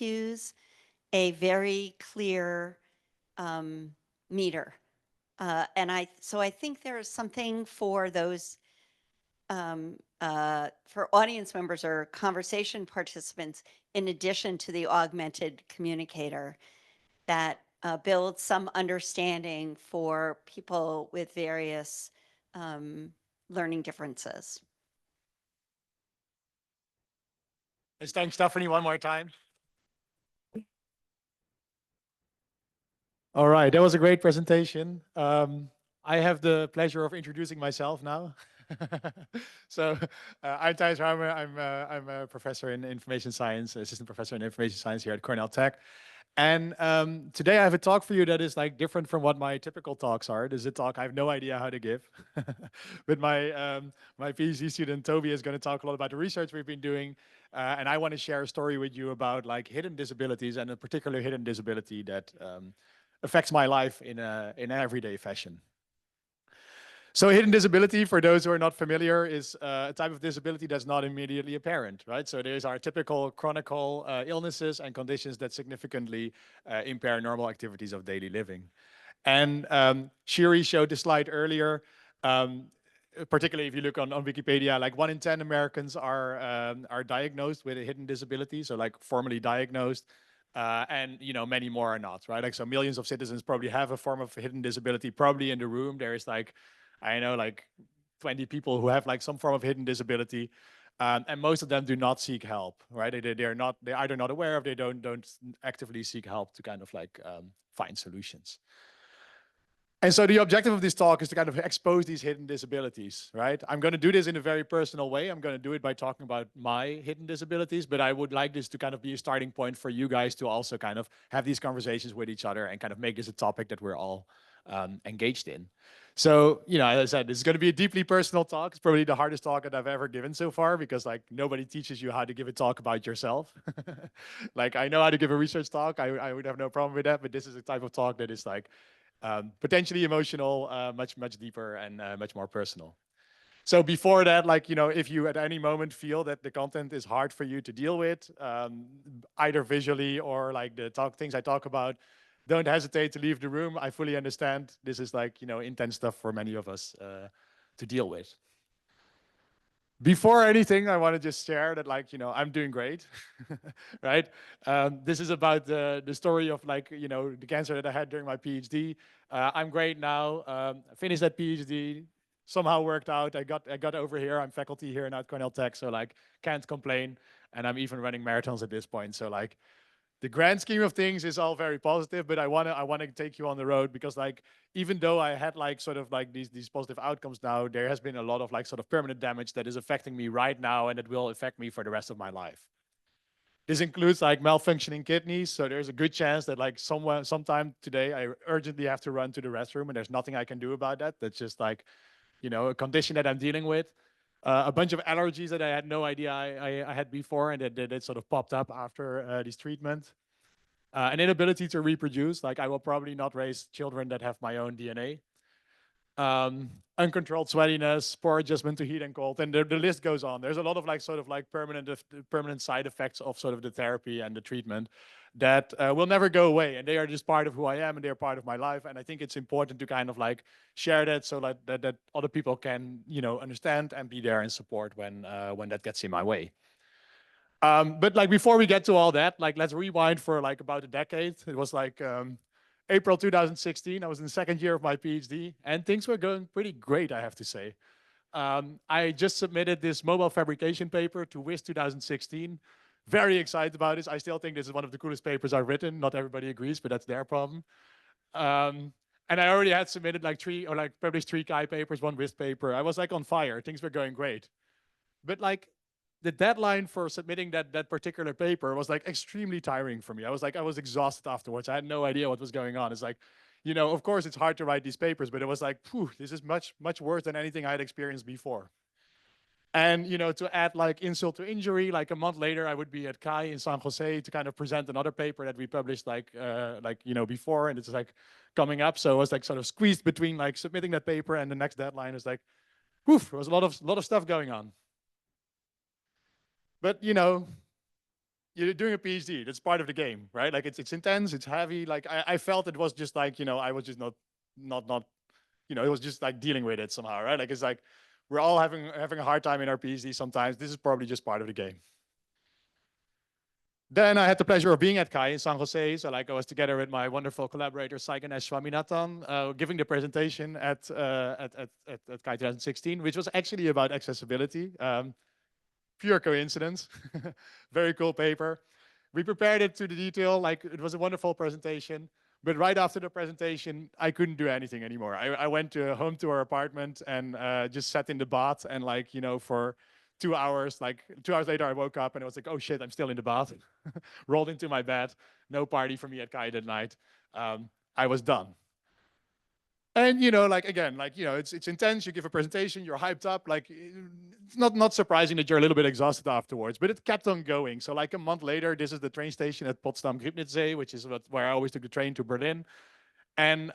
use a very clear meter. So I think there is something for those for audience members or conversation participants, in addition to the augmented communicator, that builds some understanding for people with various learning differences. Let's thank Stephanie one more time. All right, that was a great presentation. I have the pleasure of introducing myself now. So I'm Thijs Roumen. I'm a professor in information science, assistant professor in information science here at Cornell Tech. And today I have a talk for you that is like different from what my typical talks are. This is a talk I have no idea how to give. But my PhD student Toby is going to talk a lot about the research we've been doing. And I want to share a story with you about like hidden disabilities, and a particular hidden disability that affects my life in an everyday fashion. So hidden disability, for those who are not familiar, is a type of disability that's not immediately apparent, right? So there's our typical chronic illnesses and conditions that significantly impair normal activities of daily living. And Shiri showed the slide earlier. Particularly if you look on Wikipedia, like 1 in 10 Americans are diagnosed with a hidden disability, so like formally diagnosed. And many more are not, right? Like, so millions of citizens probably have a form of hidden disability. Probably in the room there is like, I know, like 20 people who have like some form of hidden disability, and most of them do not seek help, right? They're either not aware of, they don't actively seek help to kind of like find solutions. And so the objective of this talk is to kind of expose these hidden disabilities, right? I'm going to do this in a very personal way. I'm going to do it by talking about my hidden disabilities, but I would like this to kind of be a starting point for you guys to also kind of have these conversations with each other and kind of make this a topic that we're all engaged in. So, as I said, this is going to be a deeply personal talk. It's probably the hardest talk that I've ever given so far, because like nobody teaches you how to give a talk about yourself. Like, I know how to give a research talk. I would have no problem with that, but this is a type of talk that is like potentially emotional, much deeper, and much more personal. So before that, like, if you at any moment feel that the content is hard for you to deal with, either visually or like the things I talk about, don't hesitate to leave the room. I fully understand this is like, intense stuff for many of us to deal with. Before anything, I want to just share that, like, I'm doing great, right? This is about the story of like, the cancer that I had during my PhD. I'm great now. I finished that PhD, somehow worked out. I got over here. I'm faculty here now at Cornell Tech, so like can't complain. And I'm even running marathons at this point. So like, the grand scheme of things is all very positive, but I wanna take you on the road, because like, even though I had like sort of like these positive outcomes now, there has been a lot of like sort of permanent damage that is affecting me right now, and it will affect me for the rest of my life. This includes like malfunctioning kidneys, so there's a good chance that like sometime today I urgently have to run to the restroom, and there's nothing I can do about that. That's just like, a condition that I'm dealing with. A bunch of allergies that I had no idea I had before, and that sort of popped up after this treatment. An inability to reproduce, like I will probably not raise children that have my own DNA. Uncontrolled sweatiness, poor adjustment to heat and cold, and the list goes on. There's a lot of like sort of like permanent side effects of sort of the therapy and the treatment that will never go away, and they are just part of who I am, and they're part of my life. And I think it's important to kind of like share that, so that other people can understand and be there and support when that gets in my way. But like, before we get to all that, like, let's rewind for like about a decade. It was like April 2016. I was in the second year of my PhD, and things were going pretty great, I have to say. I just submitted this mobile fabrication paper to WIS 2016. Very excited about this. I still think this is one of the coolest papers I've written. Not everybody agrees, but that's their problem. And I already had submitted like published 3 Chi papers, 1 WIS paper. I was like on fire. Things were going great. But like, the deadline for submitting that particular paper was like extremely tiring for me. I was exhausted afterwards. I had no idea what was going on. It's like, of course it's hard to write these papers, but it was like, phew, this is much worse than anything I had experienced before. And to add like insult to injury, like a month later, I would be at Chi in San Jose to kind of present another paper that we published before, and it's like coming up. So I was like sort of squeezed between like submitting that paper and the next deadline. It's like, poof, there was a lot of stuff going on. But you're doing a PhD. That's part of the game, right? Like it's intense, it's heavy. Like I felt it was just like, I was just not, it was just like dealing with it somehow, right? Like it's like we're all having a hard time in our PhD sometimes. This is probably just part of the game. Then I had the pleasure of being at Kai in San Jose. So like I was together with my wonderful collaborator, Saiganesh Swaminathan, giving the presentation at Kai 2016, which was actually about accessibility. Pure coincidence. Very cool paper. We prepared it to the detail. Like it was a wonderful presentation. But right after the presentation, I couldn't do anything anymore. I went home to our apartment and just sat in the bath and like, for 2 hours, like 2 hours later, I woke up and I was like, oh shit, I'm still in the bath. Rolled into my bed. No party for me at Kai that night. I was done. And like again, like it's intense. You give a presentation, you're hyped up. Like it's not surprising that you're a little bit exhausted afterwards. But it kept on going. So like a month later, this is the train station at Potsdam Griebnitzsee, which is where I always took the train to Berlin. And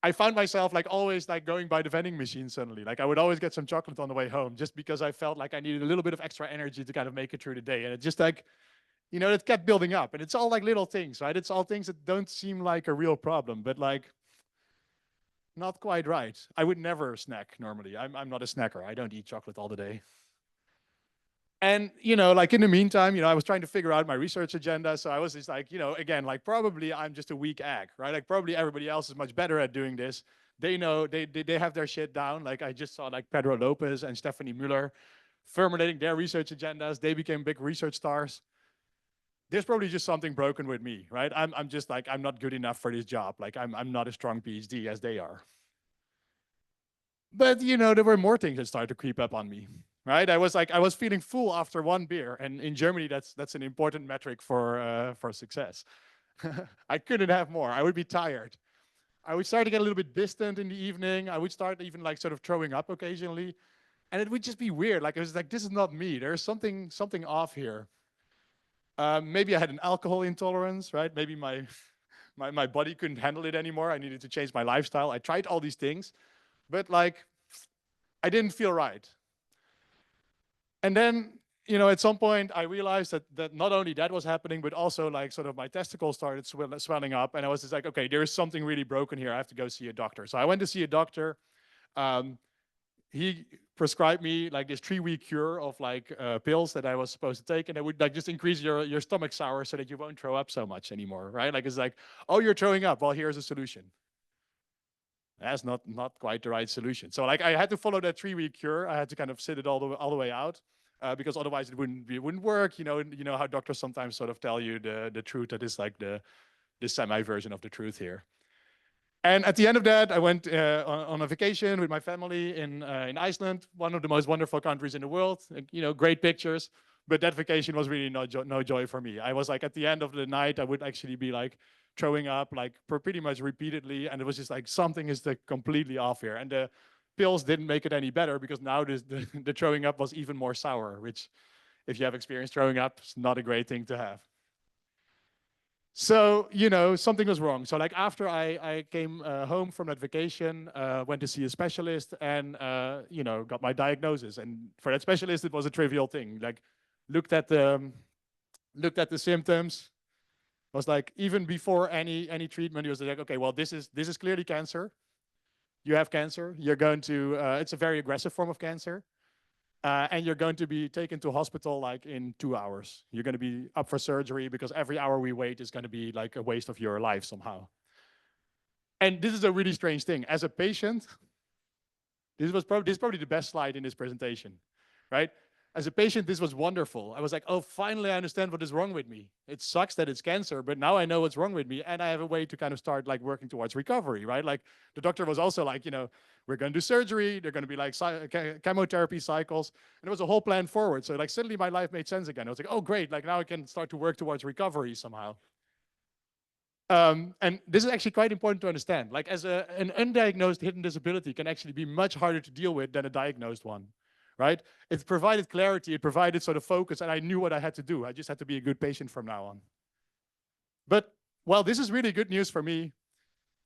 I found myself like always like going by the vending machine suddenly. Like I would always get some chocolate on the way home, just because I felt like I needed a little bit of extra energy to kind of make it through the day. And it just like it kept building up. And it's all like little things, right? It's all things that don't seem like a real problem, but like not quite right. I would never snack normally. I'm not a snacker. I don't eat chocolate all the day. And, like in the meantime, I was trying to figure out my research agenda. So I was just like, again, like probably I'm just a weak egg, right? Like probably everybody else is much better at doing this. They know, they have their shit down. Like I just saw like Pedro Lopez and Stephanie Muller formulating their research agendas. They became big research stars. There's probably just something broken with me, right? I'm just like, I'm not good enough for this job. Like I'm not a strong PhD as they are. But there were more things that started to creep up on me, right? I was feeling full after one beer, and in Germany, that's an important metric for success. I couldn't have more. I would be tired. I would start to get a little bit distant in the evening. I would start even like sort of throwing up occasionally, and it would just be weird. Like it was like, this is not me. There's something off here. Maybe I had an alcohol intolerance, right? Maybe my body couldn't handle it anymore. I needed to change my lifestyle. I tried all these things, but like I didn't feel right. And then, at some point I realized that not only that was happening, but also like sort of my testicles started swelling up. And I was just like, okay, there is something really broken here. I have to go see a doctor. So I went to see a doctor. He prescribed me like this 3-week cure of like pills that I was supposed to take. And it would like just increase your stomach sour so that you won't throw up so much anymore, right? Like it's like, oh, you're throwing up. Well, here's a solution. That's not quite the right solution. So like I had to follow that 3-week cure. I had to kind of sit it all the way out because otherwise it wouldn't work. You know how doctors sometimes sort of tell you the truth that is like the semi version of the truth here. And at the end of that, I went on a vacation with my family in Iceland, one of the most wonderful countries in the world. Great pictures. But that vacation was really no joy for me. I was like, at the end of the night, I would actually be like throwing up like pretty much repeatedly. And it was just like, something is completely off here. And the pills didn't make it any better because now the throwing up was even more sour, which if you have experience throwing up, it's not a great thing to have. So, something was wrong. So like after I came home from that vacation, went to see a specialist and, got my diagnosis. And for that specialist, it was a trivial thing. Like looked at the symptoms, was like, even before any treatment, he was like, okay, well, this is clearly cancer. You have cancer. You're going to, it's a very aggressive form of cancer. And you're going to be taken to hospital like in 2 hours. You're going to be up for surgery because every hour we wait is going to be like a waste of your life somehow. And this is a really strange thing. As a patient, this is probably the best slide in this presentation, right? As a patient, this was wonderful. I was like, oh, finally I understand what is wrong with me. It sucks that it's cancer, but now I know what's wrong with me. And I have a way to kind of start like working towards recovery, right? Like the doctor was also like, we're going to do surgery. They're going to be like chemotherapy cycles. And there was a whole plan forward. So like suddenly my life made sense again. I was like, oh, great. Like now I can start to work towards recovery somehow. And this is actually quite important to understand. Like as an undiagnosed hidden disability can actually be much harder to deal with than a diagnosed one. Right? It provided clarity, it provided sort of focus, and I knew what I had to do. I just had to be a good patient from now on. But while this is really good news for me,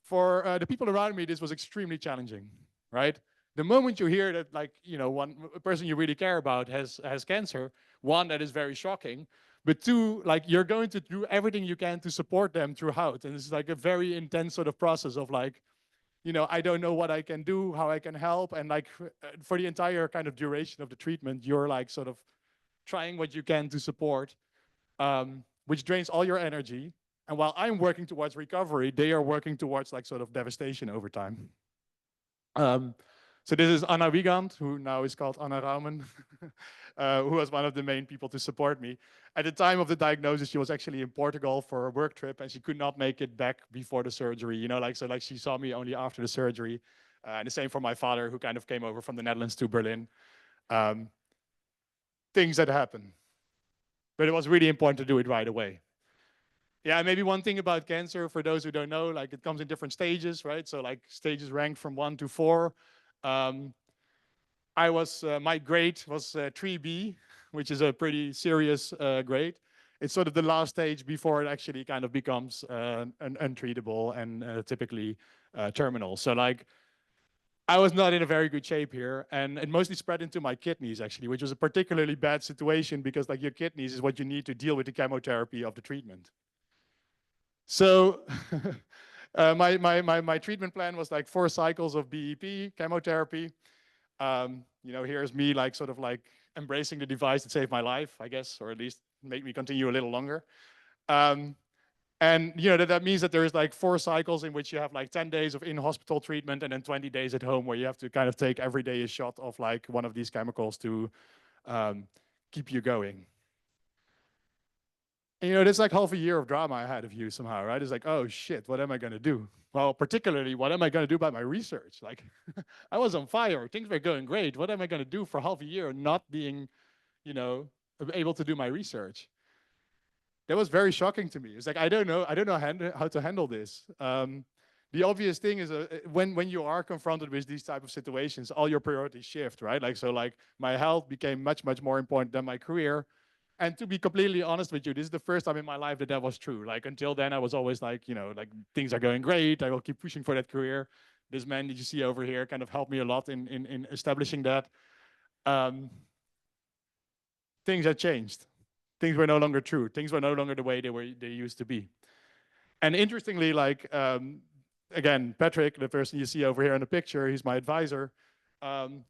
for the people around me, this was extremely challenging, right? The moment you hear that, like, one person you really care about has cancer, one, that is very shocking. but two, like you're going to do everything you can to support them throughout. And it's like a very intense sort of process of like, you know, I don't know what I can do, how I can help. And like for the entire kind of duration of the treatment, you're like sort of trying what you can to support, which drains all your energy. And while I'm working towards recovery, they are working towards like sort of devastation over time. Um, so this is Anna Wiegand, who now is called Anna Roumen, who was one of the main people to support me. At the time of the diagnosis, she was actually in Portugal for a work trip, and she could not make it back before the surgery. You know, like so, like she saw me only after the surgery. And the same for my father, who kind of came over from the Netherlands to Berlin. Um, things that happen, but it was really important to do it right away. Yeah, maybe one thing about cancer, for those who don't know, like it comes in different stages, right? So like stages ranked from 1 to 4. Um, my grade was 3B, which is a pretty serious grade. It's sort of the last stage before it actually kind of becomes untreatable and typically terminal. So like, I was not in a very good shape here, and it mostly spread into my kidneys actually, which was a particularly bad situation because like your kidneys is what you need to deal with the chemotherapy of the treatment. So my treatment plan was like 4 cycles of BEP, chemotherapy. You know, here's me like sort of like embracing the device that saved my life, I guess, or at least make me continue a little longer. And you know, that means that there's like 4 cycles in which you have like 10 days of in-hospital treatment and then 20 days at home where you have to kind of take every day a shot of like one of these chemicals to keep you going. And, you know, there's like half a year of drama I had of you somehow, right? It's like, oh shit, what am I going to do? Well, particularly, what am I going to do about my research? Like, I was on fire. Things were going great. What am I going to do for half a year not being, you know, able to do my research? That was very shocking to me. It's like, I don't know how to handle this. The obvious thing is when you are confronted with these type of situations, all your priorities shift, right? Like, so like my health became much more important than my career. And to be completely honest with you, this is the first time in my life that that was true. Like until then, I was always like, you know, like things are going great. I will keep pushing for that career. This man that you see over here kind of helped me a lot in establishing that. Um, things had changed. Things were no longer true. Things were no longer the way they used to be. And interestingly, like again, Patrick, the person you see over here in the picture, he's my advisor.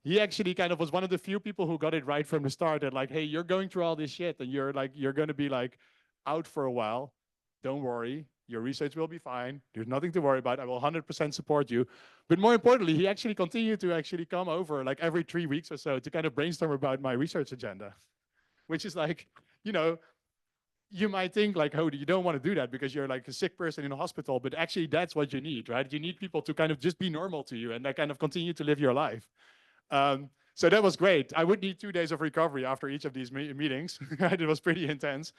He actually kind of was one of the few people who got it right from the start. That like, hey, you're going through all this shit, and you're going to be like out for a while. Don't worry, your research will be fine. There's nothing to worry about. I will 100% support you. But more importantly, he actually continued to actually come over like every 3 weeks or so to kind of brainstorm about my research agenda, which is like, you know, you might think like, oh, you don't want to do that because you're like a sick person in a hospital, but actually that's what you need, right? You need people to kind of just be normal to you and like kind of continue to live your life. So that was great. I would need 2 days of recovery after each of these meetings. It was pretty intense.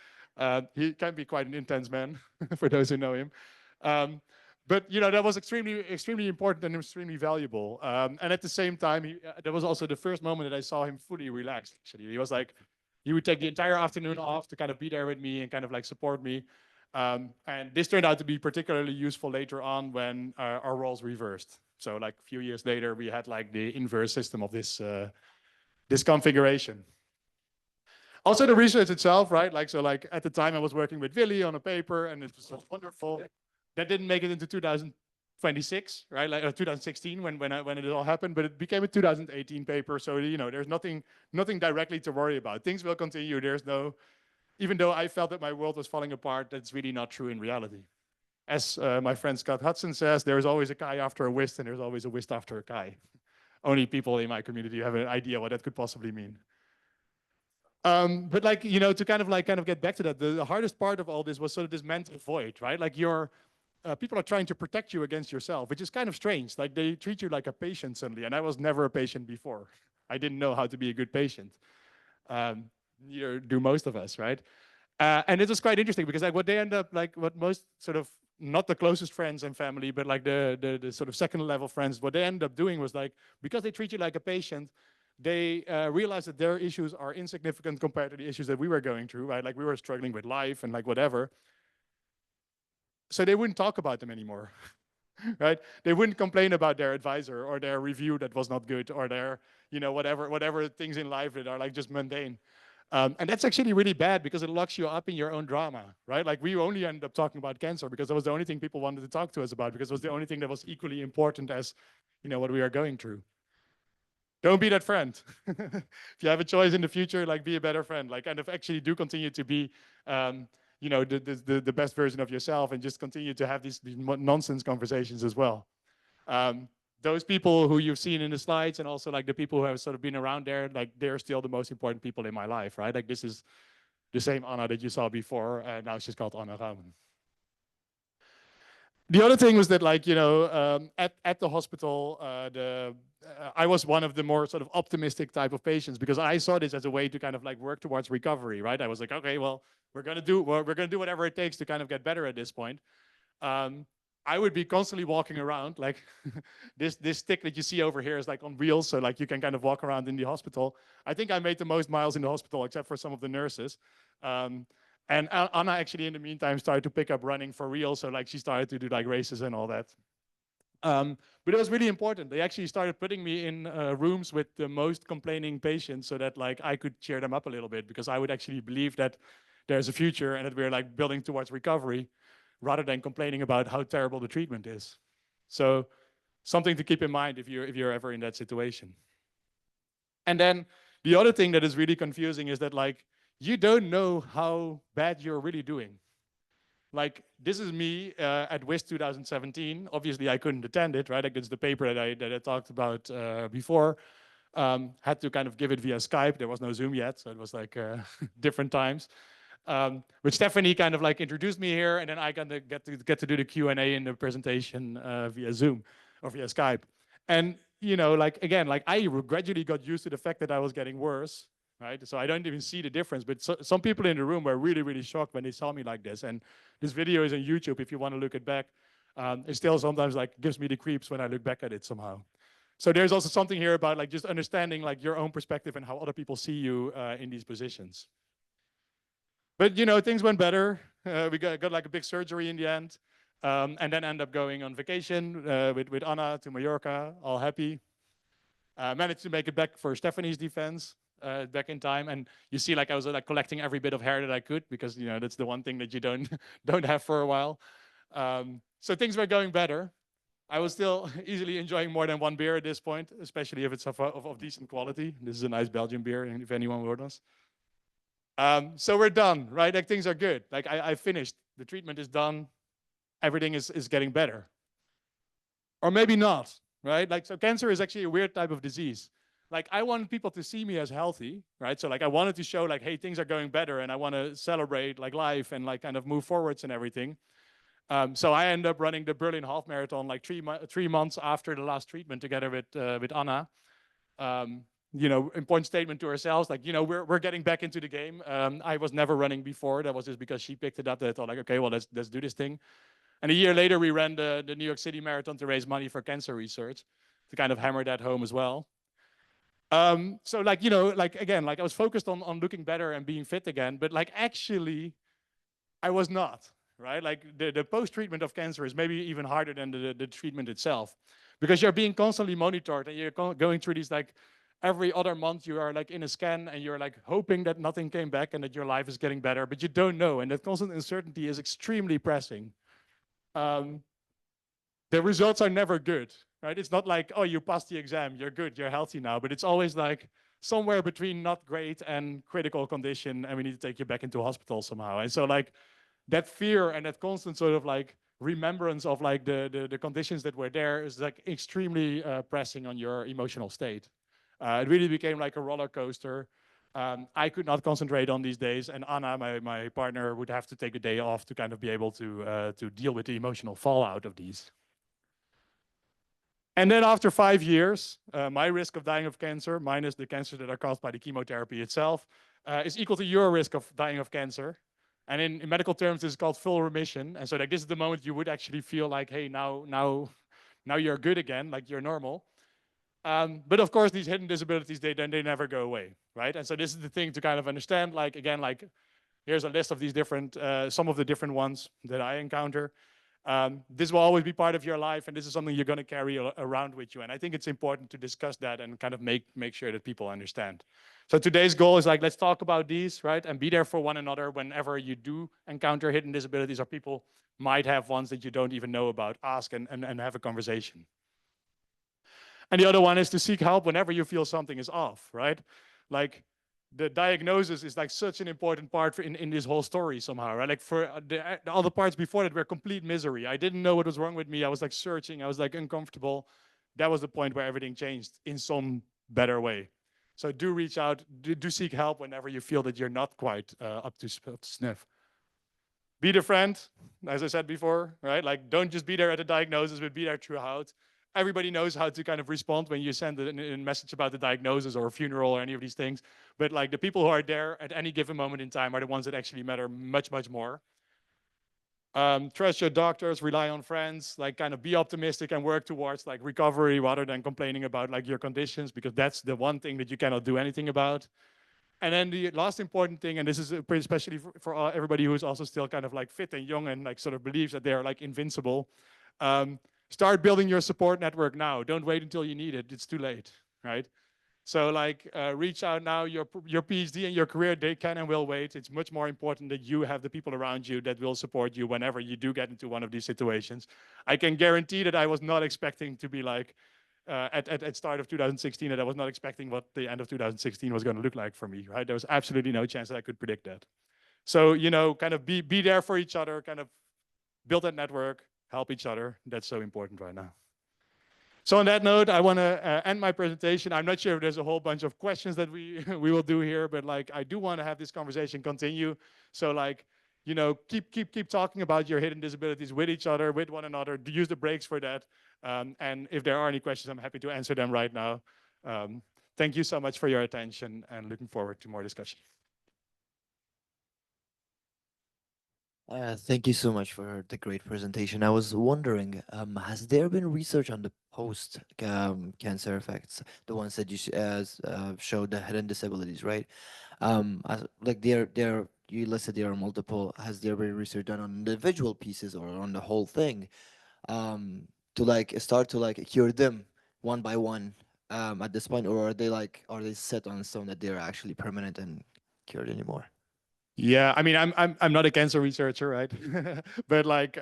He can be quite an intense man for those who know him. But you know, that was extremely important and extremely valuable. And at the same time, that was also the first moment that I saw him fully relaxed. Actually, he was like, he would take the entire afternoon off to kind of be there with me and kind of like support me. And this turned out to be particularly useful later on when our roles reversed. So like a few years later, we had like the inverse system of this configuration. Also the research itself, right? Like, so like at the time I was working with Willy on a paper and it was so wonderful. That didn't make it into 2026, right? Like 2016 when it all happened, but it became a 2018 paper. So, you know, there's nothing directly to worry about. Things will continue. There's no, even though I felt that my world was falling apart, that's really not true in reality. As my friend Scott Hudson says, there's always a Chi after a Wist and there's always a Wist after a Chi. Only people in my community have an idea what that could possibly mean. But like, you know, to kind of get back to that, the hardest part of all this was sort of this mental void, right? Like people are trying to protect you against yourself, which is kind of strange. Like they treat you like a patient suddenly, and I was never a patient before. I didn't know how to be a good patient. Neither do most of us, right? And it was quite interesting because like what they end up like, what most sort of not the closest friends and family, but like the sort of second level friends, what they end up doing was like, because they treat you like a patient, they realized that their issues are insignificant compared to the issues that we were going through, right? Like we were struggling with life and like whatever. So they wouldn't talk about them anymore, right? They wouldn't complain about their advisor or their review that was not good or their, you know, whatever things in life that are like just mundane. And that's actually really bad because it locks you up in your own drama, right? Like we only ended up talking about cancer because that was the only thing people wanted to talk to us about, because it was the only thing that was equally important as, what we are going through. Don't be that friend. If you have a choice in the future, like be a better friend, like kind of actually do continue to be, the best version of yourself, and just continue to have these nonsense conversations as well. Um, those people who you've seen in the slides, and also like the people who have sort of been around there, like they're still the most important people in my life, right? Like this is the same Anna that you saw before. Now she's called Anna Roumen. The other thing was that, like, at the hospital, I was one of the more sort of optimistic type of patients, because I saw this as a way to kind of like work towards recovery, right? I was like, okay, well, we're gonna do whatever it takes to kind of get better at this point. I would be constantly walking around, like this stick that you see over here is like on wheels, so like you can kind of walk around in the hospital. I think I made the most miles in the hospital, except for some of the nurses. And Anna actually, in the meantime, started to pick up running for real. So like she started to do like races and all that. But it was really important. They actually started putting me in rooms with the most complaining patients, so that like I could cheer them up a little bit, because I would actually believe that there's a future and that we're like building towards recovery, rather than complaining about how terrible the treatment is. So something to keep in mind if you're ever in that situation. And then the other thing that is really confusing is that, like, you don't know how bad you're really doing. Like, this is me at WIS 2017. Obviously, I couldn't attend it, right? Like, it's the paper that I talked about before. Had to kind of give it via Skype. There was no Zoom yet, so it was like different times. But Stephanie kind of like introduced me here, and then I kind of get to do the Q&A in the presentation via Zoom or via Skype. And like, again, like I gradually got used to the fact that I was getting worse, right? So I don't even see the difference. But some people in the room were really, really shocked when they saw me like this. And this video is on YouTube if you want to look it back. It still sometimes like gives me the creeps when I look back at it somehow. So there's also something here about like just understanding like your own perspective and how other people see you in these positions. But things went better. We got like a big surgery in the end, and then end up going on vacation with Anna to Mallorca, all happy. Managed to make it back for Stephanie's defense back in time, and you see, like I was like collecting every bit of hair that I could, because that's the one thing that you don't don't have for a while. So things were going better. I was still easily enjoying more than one beer at this point, especially if it's of decent quality. This is a nice Belgian beer, if anyone would us. So we're done, right? Like things are good. Like I finished. The treatment is done. Everything is getting better. Or maybe not, right? Like, so cancer is actually a weird type of disease. Like I want people to see me as healthy, right? So like I wanted to show like, hey, things are going better, and I want to celebrate like life and like kind of move forwards and everything. So I ended up running the Berlin Half Marathon like 3 months after the last treatment, together with Anna. Important statement to ourselves, like, we're getting back into the game. I was never running before. That was just because she picked it up. That I thought like, okay, well, let's do this thing. And a year later, we ran the New York City Marathon to raise money for cancer research, to kind of hammer that home as well. So like, like again, like I was focused on looking better and being fit again, but like actually I was not, right? Like the post-treatment of cancer is maybe even harder than the treatment itself, because you're being constantly monitored, and you're going through these like every other month you are like in a scan, and you're like hoping that nothing came back and that your life is getting better, but you don't know. And that constant uncertainty is extremely pressing. The results are never good, right? It's not like, oh, you passed the exam, you're good, you're healthy now, but it's always like somewhere between not great and critical condition, and we need to take you back into hospital somehow. And so like that fear and that constant sort of like remembrance of like the conditions that were there is like extremely pressing on your emotional state. It really became like a roller coaster. I could not concentrate on these days, and Anna, my partner, would have to take a day off to kind of be able to deal with the emotional fallout of these. And then after 5 years, my risk of dying of cancer, minus the cancers that are caused by the chemotherapy itself, is equal to your risk of dying of cancer. And in medical terms, this is called full remission. And so like this is the moment you would actually feel like, hey, now you're good again, like you're normal. But of course, these hidden disabilities, they never go away, right? And so this is the thing to kind of understand. Like again, like here's a list of these different, some of the different ones that I encounter. This will always be part of your life, and this is something you're going to carry around with you. And I think it's important to discuss that and kind of make sure that people understand. So today's goal is like, let's talk about these, right? And be there for one another whenever you do encounter hidden disabilities or people might have ones that you don't even know about. Ask and have a conversation. And the other one is to seek help whenever you feel something is off, right? Like the diagnosis is like such an important part in this whole story somehow, right? Like for the other parts before that were complete misery. I didn't know what was wrong with me. I was like searching. I was like uncomfortable. That was the point where everything changed in some better way. So do reach out, do seek help whenever you feel that you're not quite up to sniff. Be the friend, as I said before, right? Like don't just be there at the diagnosis, but be there throughout. Everybody knows how to kind of respond when you send a message about the diagnosis or a funeral or any of these things. But like the people who are there at any given moment in time are the ones that actually matter much, much more. Trust your doctors, rely on friends, like kind of be optimistic and work towards like recovery rather than complaining about like your conditions, because that's the one thing that you cannot do anything about. And then the last important thing, and this is especially for everybody who is also still kind of like fit and young and like sort of believes that they are like invincible, start building your support network now. Don't wait until you need it. It's too late, right? So like reach out now. Your PhD and your career, they can and will wait. It's much more important that you have the people around you that will support you whenever you do get into one of these situations. I can guarantee that I was not expecting to be like at start of 2016, that I was not expecting what the end of 2016 was going to look like for me, right? There was absolutely no chance that I could predict that. So, you know, kind of be there for each other, kind of build that network, help each other. That's so important right now. So on that note, I want to end my presentation. I'm not sure if there's a whole bunch of questions that we we will do here, but like I do want to have this conversation continue. So like, you know, keep talking about your hidden disabilities with each other, with one another. Use the breaks for that. And if there are any questions, I'm happy to answer them right now. Thank you so much for your attention, and looking forward to more discussion. Thank you so much for the great presentation. I was wondering, has there been research on the post cancer effects, the ones that you showed the hidden disabilities, right? Like there you listed there are multiple. Has there been research done on individual pieces or on the whole thing, to like start to like cure them one by one, at this point, or are they set on stone that they're actually permanent and cured anymore? Yeah, I mean, I'm not a cancer researcher, right? But like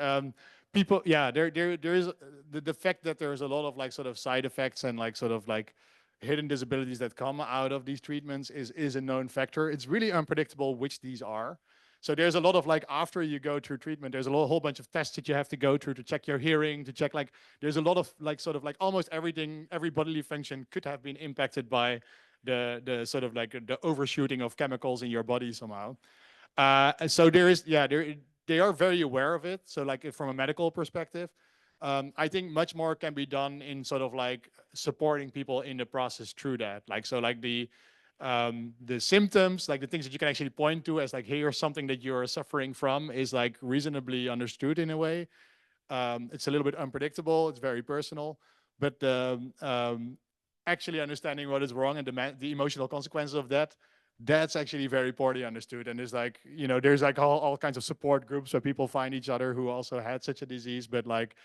people, yeah, there is the fact that there's a lot of like sort of side effects and like sort of like hidden disabilities that come out of these treatments is a known factor. It's really unpredictable which these are. So there's a lot of like after you go through treatment, there's whole bunch of tests that you have to go through to check your hearing, to check like there's a lot of like sort of like almost everything, every bodily function could have been impacted by the sort of like the overshooting of chemicals in your body somehow. So there is, yeah, they are very aware of it. So like from a medical perspective, I think much more can be done in sort of like supporting people in the process through that. Like, so like the symptoms, like the things that you can actually point to as like, here's something that you're suffering from is like reasonably understood in a way. It's a little bit unpredictable. It's very personal, but actually understanding what is wrong and the emotional consequences of that, that's actually very poorly understood. And there's like, you know, there's like all kinds of support groups where people find each other who also had such a disease, but like,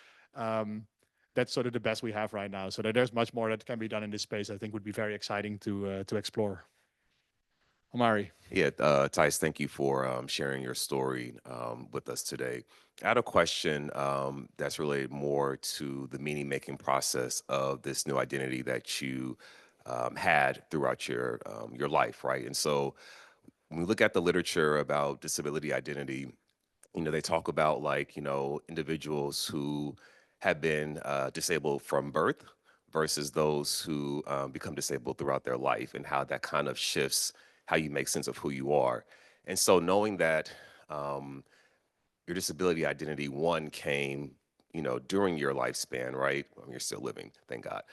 that's sort of the best we have right now. So that there's much more that can be done in this space. I think would be very exciting to explore. Omari. Yeah, Thijs, thank you for sharing your story with us today. I had a question that's related more to the meaning making process of this new identity that you had throughout your life, right? And so when we look at the literature about disability identity, you know, they talk about like, you know, individuals who have been disabled from birth versus those who become disabled throughout their life, and how that kind of shifts how you make sense of who you are. And so knowing that um, your disability identity, one, came, you know, during your lifespan, right? I mean, you're still living, thank God.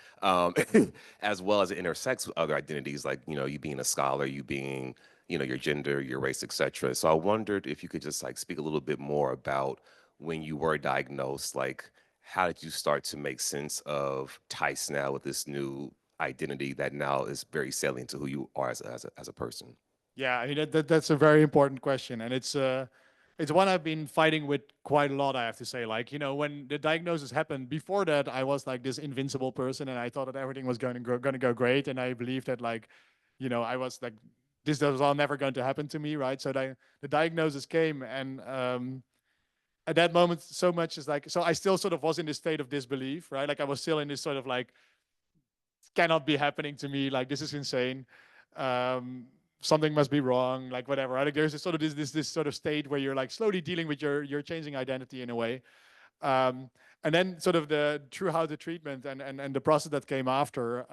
As well as it intersects with other identities, like, you know, you being a scholar, you being, you know, your gender, your race, etc. So I wondered if you could just like speak a little bit more about when you were diagnosed, like how did you start to make sense of Tice now with this new identity that now is very salient to who you are as a person? Yeah, I mean that's a very important question, and it's it's one I've been fighting with quite a lot, I have to say. Like, you know, when the diagnosis happened, before that, I was like this invincible person, and I thought that everything was going to go great, and I believed that, like, you know, I was like, this was all never going to happen to me, right? So the diagnosis came, and at that moment, so much is like, so I still sort of was in this state of disbelief, right? Like I was still in this sort of like, cannot be happening to me. Like, this is insane. Something must be wrong. Like, whatever. Right? Like, there's a sort of this sort of state where you're like slowly dealing with your changing identity in a way. And then sort of throughout the treatment and the process that came after,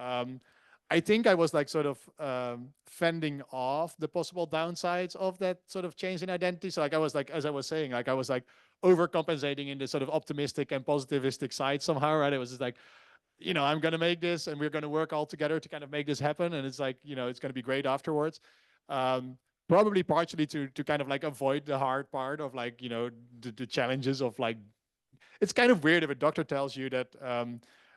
I think I was like sort of fending off the possible downsides of that sort of change in identity. So like I was like, as I was saying, like I was like overcompensating in the sort of optimistic and positivistic side somehow, right? It was just like, you know, I'm going to make this and we're going to work all together to kind of make this happen. And it's like, you know, it's going to be great afterwards. Probably partially to kind of like avoid the hard part of like, you know, the challenges of like, it's kind of weird if a doctor tells you that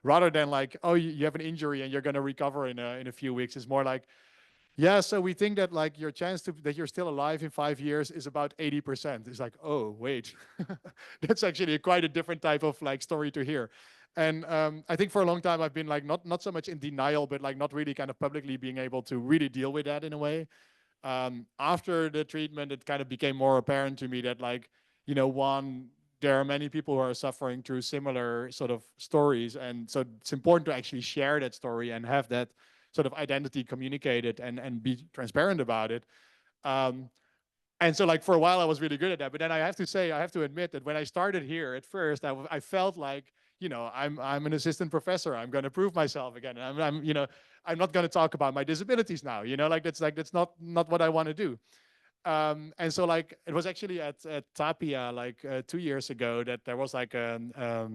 rather than like, oh, you have an injury and you're going to recover in a few weeks, it's more like, yeah, so we think that like your chance that you're still alive in 5 years is about 80%. It's like, oh, wait, that's actually quite a different type of like story to hear. And I think for a long time I've been like not so much in denial, but like not really kind of publicly being able to really deal with that in a way. After the treatment, it kind of became more apparent to me that like, you know, one, there are many people who are suffering through similar sort of stories. And so it's important to actually share that story and have that sort of identity communicated and be transparent about it. And so like for a while I was really good at that, but then I have to say, I have to admit that when I started here at first, I felt like, you know, I'm an assistant professor. I'm going to prove myself again. And I'm you know, I'm not going to talk about my disabilities now, you know, like that's not what I want to do. And so like it was actually at Tapia like 2 years ago that there was like a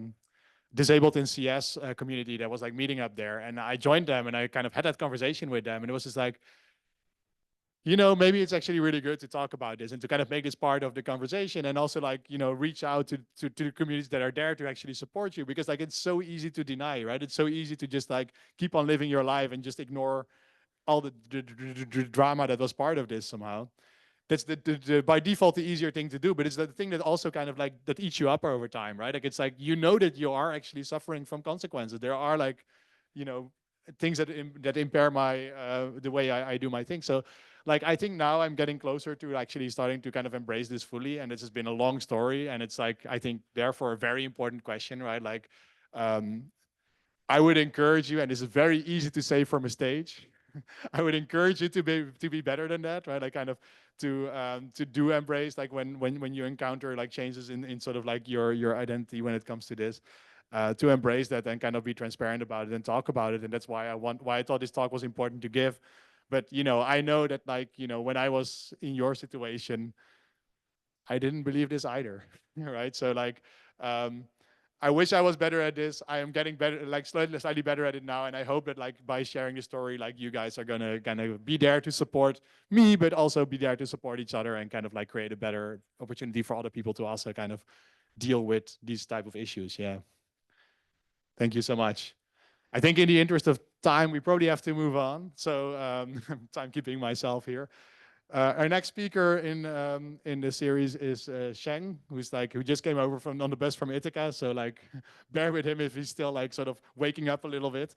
disabled in CS community that was like meeting up there, and I joined them and I kind of had that conversation with them, and it was just like, you know, maybe it's actually really good to talk about this and to kind of make this part of the conversation, and also like, you know, reach out to the communities that are there to actually support you, because like it's so easy to deny, right? It's so easy to just like keep on living your life and just ignore all the drama that was part of this somehow. That's the by default the easier thing to do, but it's the thing that also kind of like that eats you up over time, right? Like it's like, you know, that you are actually suffering from consequences. There are like, you know, things that impair my the way I do my thing. So like I think now I'm getting closer to actually starting to kind of embrace this fully, and this has been a long story, and it's like I think therefore a very important question, right? Like I would encourage you, and this is very easy to say from a stage, I would encourage you to be better than that, right? Like kind of to do embrace like when you encounter like changes in sort of like your identity when it comes to this, to embrace that and kind of be transparent about it and talk about it. And that's why I thought this talk was important to give. But you know, I know that like, you know, when I was in your situation, I didn't believe this either, right? So like, I wish I was better at this. I am getting better, like slightly better at it now. And I hope that like by sharing the story, like you guys are gonna kind of be there to support me, but also be there to support each other and kind of like create a better opportunity for other people to also kind of deal with these type of issues. Yeah. Thank you so much. I think in the interest of time, we probably have to move on. So I'm keeping myself here. Our next speaker in the series is Sheng, who just came over on the bus from Ithaca. So like, bear with him if he's still like sort of waking up a little bit.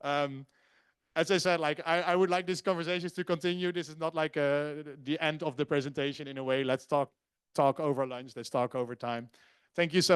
As I said, like I would like these conversations to continue. This is not like the end of the presentation in a way. Let's talk over lunch. Let's talk over time. Thank you so